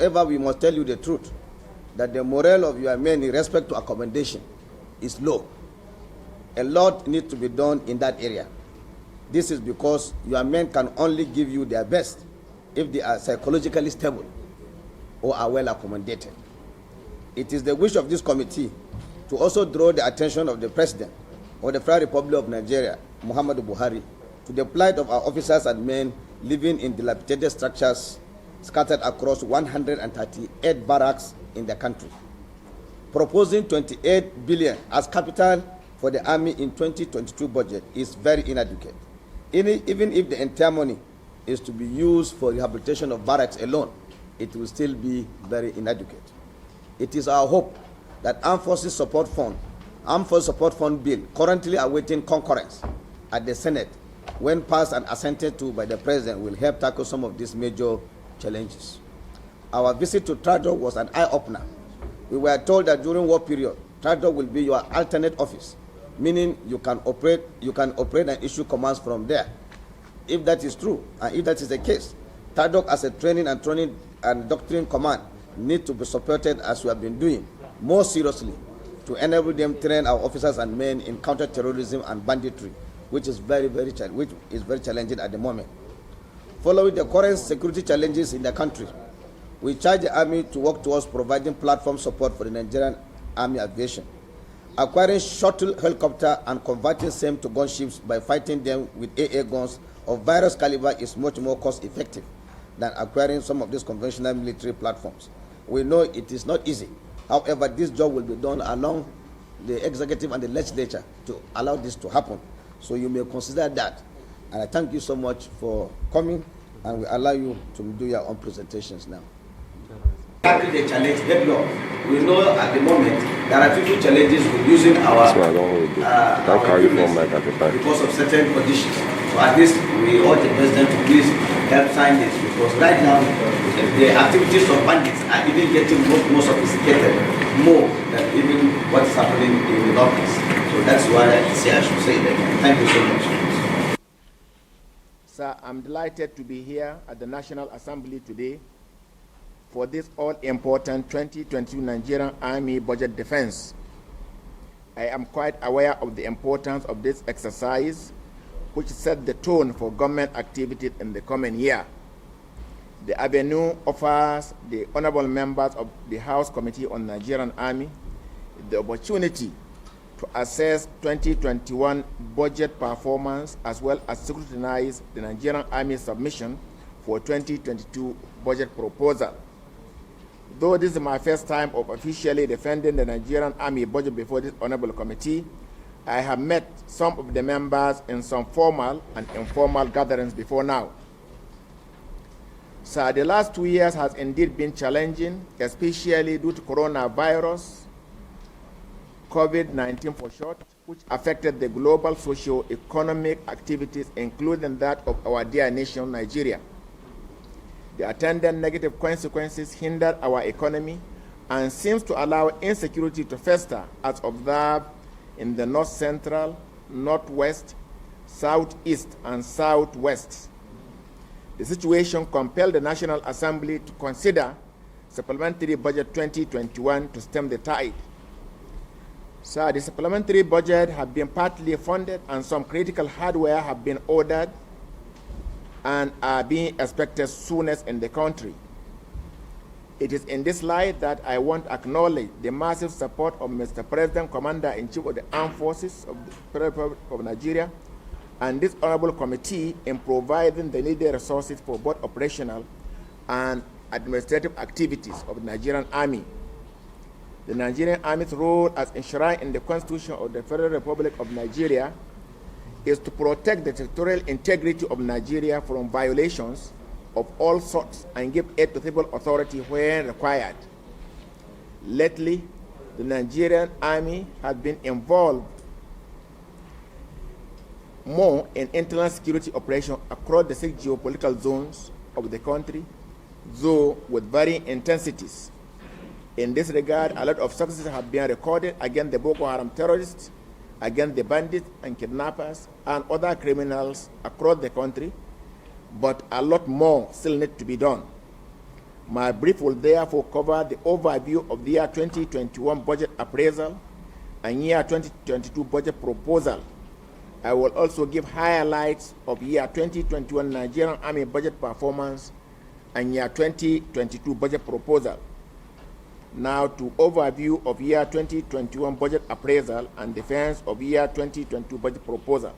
However, we must tell you the truth, that the morale of your men in respect to accommodation is low. A lot needs to be done in that area. This is because your men can only give you their best if they are psychologically stable or are well accommodated. It is the wish of this committee to also draw the attention of the President of the Federal Republic of Nigeria, Muhammadu Buhari, to the plight of our officers and men living in dilapidated structures scattered across 138 barracks in the country. Proposing 28 billion as capital for the army in 2022 budget is very inadequate. Even if the entire money is to be used for rehabilitation of barracks alone, it will still be very inadequate. It is our hope that Armed Forces Support Fund bill, currently awaiting concurrence at the Senate, when passed and assented to by the President, will help tackle some of these major challenges. Our visit to Trado was an eye-opener. We were told that during war period, Trado will be your alternate office, meaning you can operate and issue commands from there. If that is true, and if that is the case, Trado as a training and doctrine command need to be supported, as we have been doing, more seriously, to enable them train our officers and men in counter-terrorism and banditry, which is very challenging at the moment. Following the current security challenges in the country, we charge the Army to work towards providing platform support for the Nigerian Army aviation. Acquiring shuttle helicopter and converting same to gunships by fighting them with AA guns of various caliber is much more cost-effective than acquiring some of these conventional military platforms. We know it is not easy. However, this job will be done along the executive and the legislature to allow this to happen. So you may consider that. And I thank you so much for coming, and we allow you to do your own presentations now. Tackle the challenge head-on. We know at the moment there are 50 challenges with using our because of certain conditions. So at least we urge the President to please help sign this, because right now the activities of bandits are even getting more sophisticated, more than even what is happening in the Northeast. So that's why I should say that. Thank you so much. Sir, I'm delighted to be here at the National Assembly today for this all-important 2022 Nigerian Army budget defense. I am quite aware of the importance of this exercise, which set the tone for government activities in the coming year. The avenue offers the honorable members of the House Committee on Nigerian Army the opportunity to assess 2021 budget performance, as well as scrutinize the Nigerian Army submission for 2022 budget proposal. Though this is my first time of officially defending the Nigerian Army budget before this honorable committee, I have met some of the members in some formal and informal gatherings before now. So the last 2 years has indeed been challenging, especially due to coronavirus, COVID-19 for short, which affected the global socio-economic activities, including that of our dear nation, Nigeria. The attendant negative consequences hindered our economy and seems to allow insecurity to fester, as observed in the north central, northwest, southeast, and southwest. The situation compelled the National Assembly to consider Supplementary Budget 2021 to stem the tide. So the supplementary budget have been partly funded, and some critical hardware have been ordered and are being expected soonest in the country. It is in this light that I want to acknowledge the massive support of Mr. President, Commander-in-Chief of the Armed Forces of the Federal Republic of Nigeria, and this honorable committee in providing the needed resources for both operational and administrative activities of the Nigerian Army. The Nigerian Army's role, as enshrined in the Constitution of the Federal Republic of Nigeria, is to protect the territorial integrity of Nigeria from violations of all sorts and give aid to civil authority where required. Lately, the Nigerian Army has been involved more in internal security operations across the 6 geopolitical zones of the country, though with varying intensities. In this regard, a lot of successes have been recorded against the Boko Haram terrorists, against the bandits and kidnappers and other criminals across the country, but a lot more still needs to be done. My brief will therefore cover the overview of the year 2021 budget appraisal and year 2022 budget proposal. I will also give highlights of year 2021 Nigerian Army budget performance and year 2022 budget proposal. Now to overview of year 2021 budget appraisal and defense of year 2022 budget proposal.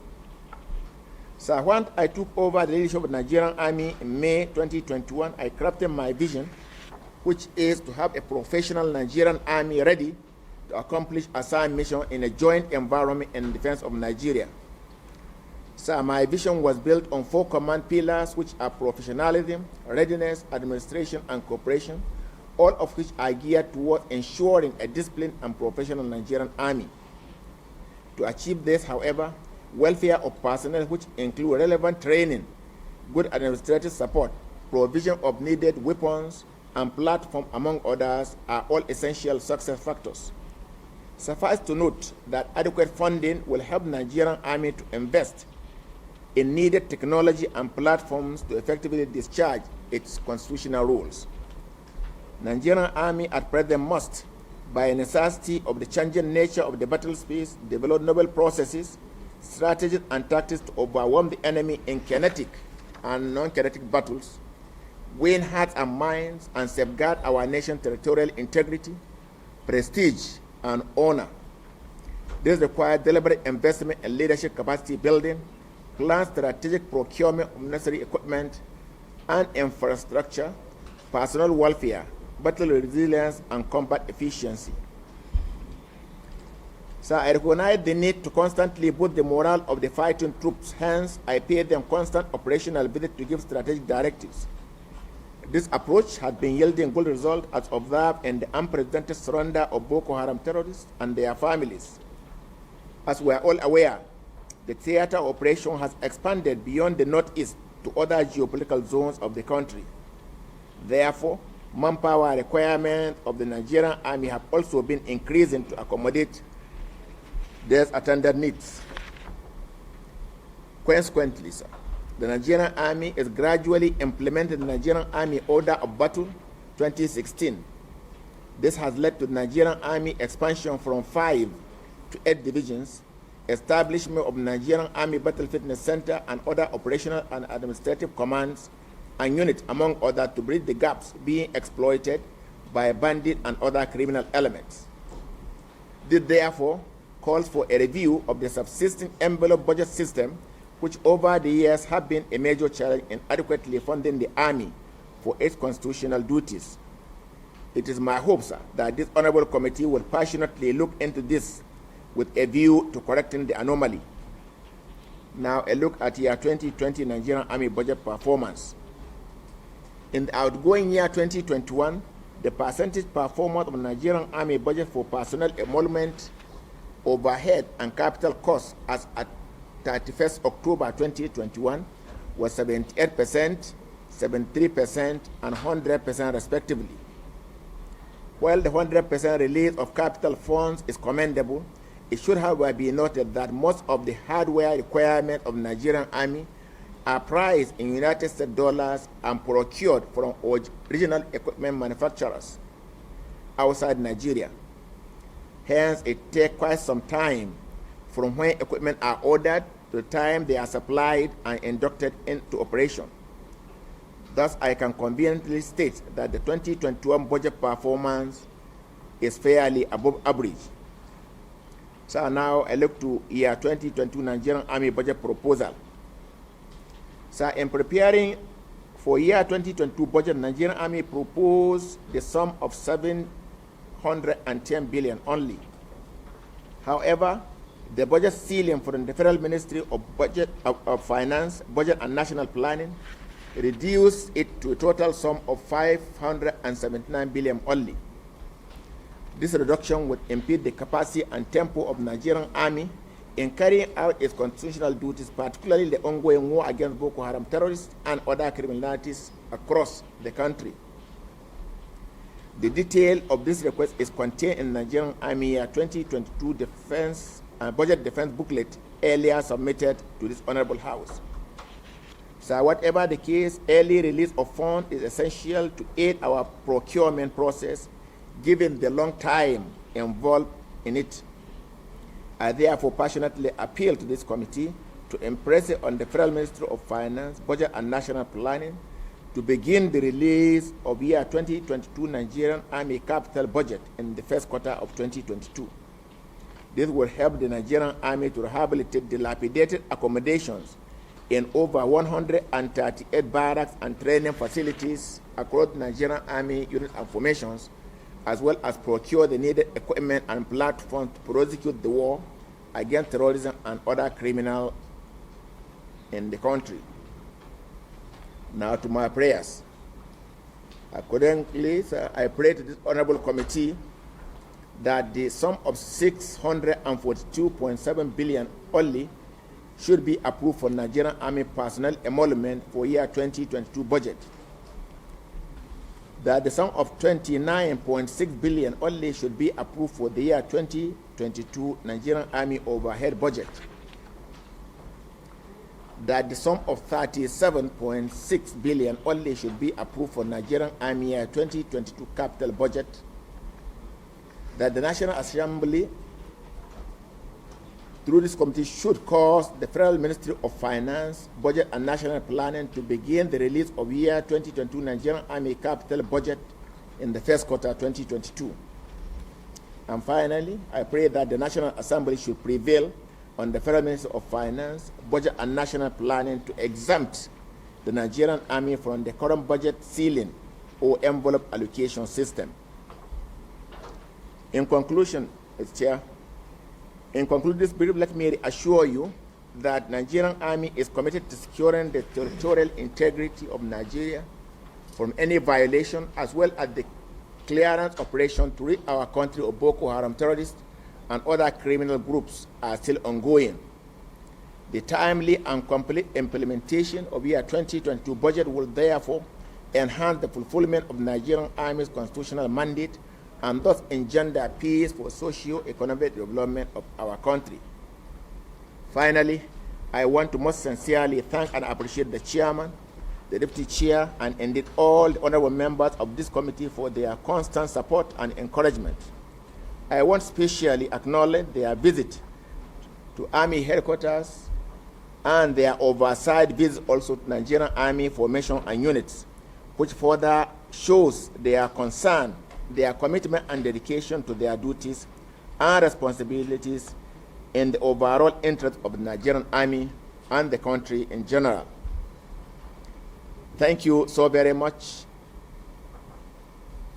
So when I took over the leadership of the Nigerian Army in May 2021, I crafted my vision, which is to have a professional Nigerian Army ready to accomplish assigned mission in a joint environment in defense of Nigeria. So my vision was built on 4 command pillars, which are professionalism, readiness, administration, and cooperation, all of which are geared towards ensuring a disciplined and professional Nigerian Army. To achieve this, however, welfare of personnel, which include relevant training, good administrative support, provision of needed weapons, and platform, among others, are all essential success factors. Suffice to note that adequate funding will help the Nigerian Army to invest in needed technology and platforms to effectively discharge its constitutional roles. Nigerian Army at present must, by necessity of the changing nature of the battle space, develop novel processes, strategies, and tactics to overwhelm the enemy in kinetic and non-kinetic battles, win hearts and minds, and safeguard our nation's territorial integrity, prestige, and honor. This requires deliberate investment in leadership capacity building, planned strategic procurement of necessary equipment and infrastructure, personnel welfare, battle resilience, and combat efficiency. So I recognize the need to constantly boost the morale of the fighting troops. Hence, I pay them constant operational visits to give strategic directives. This approach has been yielding good results as observed in the unprecedented surrender of Boko Haram terrorists and their families. As we are all aware, the theater operation has expanded beyond the northeast to other geopolitical zones of the country. Therefore, manpower requirements of the Nigerian Army have also been increasing to accommodate these attendant needs. Consequently, sir, the Nigerian Army is gradually implementing the Nigerian Army Order of Battle 2016. This has led to the Nigerian Army expansion from 5 to 8 divisions, establishment of the Nigerian Army Battle Fitness Center and other operational and administrative commands and units, among others, to bridge the gaps being exploited by bandit and other criminal elements. This therefore calls for a review of the subsisting envelope budget system, which over the years have been a major challenge in adequately funding the Army for its constitutional duties. It is my hope, sir, that this honorable committee will passionately look into this with a view to correcting the anomaly. Now, a look at year 2020 Nigerian Army budget performance. In the outgoing year 2021, the percentage performance of the Nigerian Army budget for personnel emolument, overhead, and capital costs as at 31st October 2021 was 78%, 73%, and 100% respectively. While the 100% release of capital funds is commendable, it should however be noted that most of the hardware requirements of the Nigerian Army are priced in United States dollars and procured from original equipment manufacturers outside Nigeria. Hence, it takes quite some time from when equipment are ordered to the time they are supplied and inducted into operation. Thus, I can conveniently state that the 2021 budget performance is fairly above average. So now I look to year 2022 Nigerian Army budget proposal. So in preparing for year 2022 budget, Nigerian Army proposed the sum of 710 billion only. However, the budget ceiling for the Federal Ministry of Finance, Budget and National Planning reduced it to a total sum of 579 billion only. This reduction would impede the capacity and tempo of the Nigerian Army in carrying out its constitutional duties, particularly the ongoing war against Boko Haram terrorists and other criminalities across the country. The detail of this request is contained in the Nigerian Army Year 2022 Budget Defense Booklet earlier submitted to this Honorable House. Sir, whatever the case, early release of funds is essential to aid our procurement process, given the long time involved in it. I therefore passionately appeal to this committee to impress it on the Federal Ministry of Finance, Budget and National Planning to begin the release of year 2022 Nigerian Army capital budget in the first quarter of 2022. This will help the Nigerian Army to rehabilitate dilapidated accommodations in over 138 barracks and training facilities across the Nigerian Army units and formations, as well as procure the needed equipment and platforms to prosecute the war against terrorism and other criminals in the country. Now to my prayers. Accordingly, sir, I pray to this honorable committee that the sum of 642.7 billion only should be approved for Nigerian Army personnel emolument for year 2022 budget. That the sum of 29.6 billion only should be approved for the year 2022 Nigerian Army overhead budget. That the sum of 37.6 billion only should be approved for Nigerian Army year 2022 capital budget. That the National Assembly, through this committee, should cause the Federal Ministry of Finance, Budget and National Planning to begin the release of year 2022 Nigerian Army capital budget in the first quarter 2022. And finally, I pray that the National Assembly should prevail on the Federal Ministry of Finance, Budget and National Planning to exempt the Nigerian Army from the current budget ceiling or envelope allocation system. In conclusion, Mr. Chair, in concluding this brief, let me assure you that Nigerian Army is committed to securing the territorial integrity of Nigeria from any violation, as well as the clearance operation to rid our country of Boko Haram terrorists and other criminal groups are still ongoing. The timely and complete implementation of year 2022 budget will therefore enhance the fulfillment of Nigerian Army's constitutional mandate and thus engender peace for socio-economic development of our country. Finally, I want to most sincerely thank and appreciate the chairman, the deputy chair, and indeed all the honorable members of this committee for their constant support and encouragement. I want to specially acknowledge their visit to Army headquarters and their oversight visit also to Nigerian Army formation and units, which further shows their concern, their commitment and dedication to their duties and responsibilities in the overall interest of the Nigerian Army and the country in general. Thank you so very much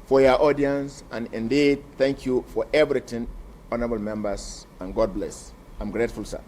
for your audience, and indeed, thank you for everything, honorable members, and God bless. I'm grateful, sir.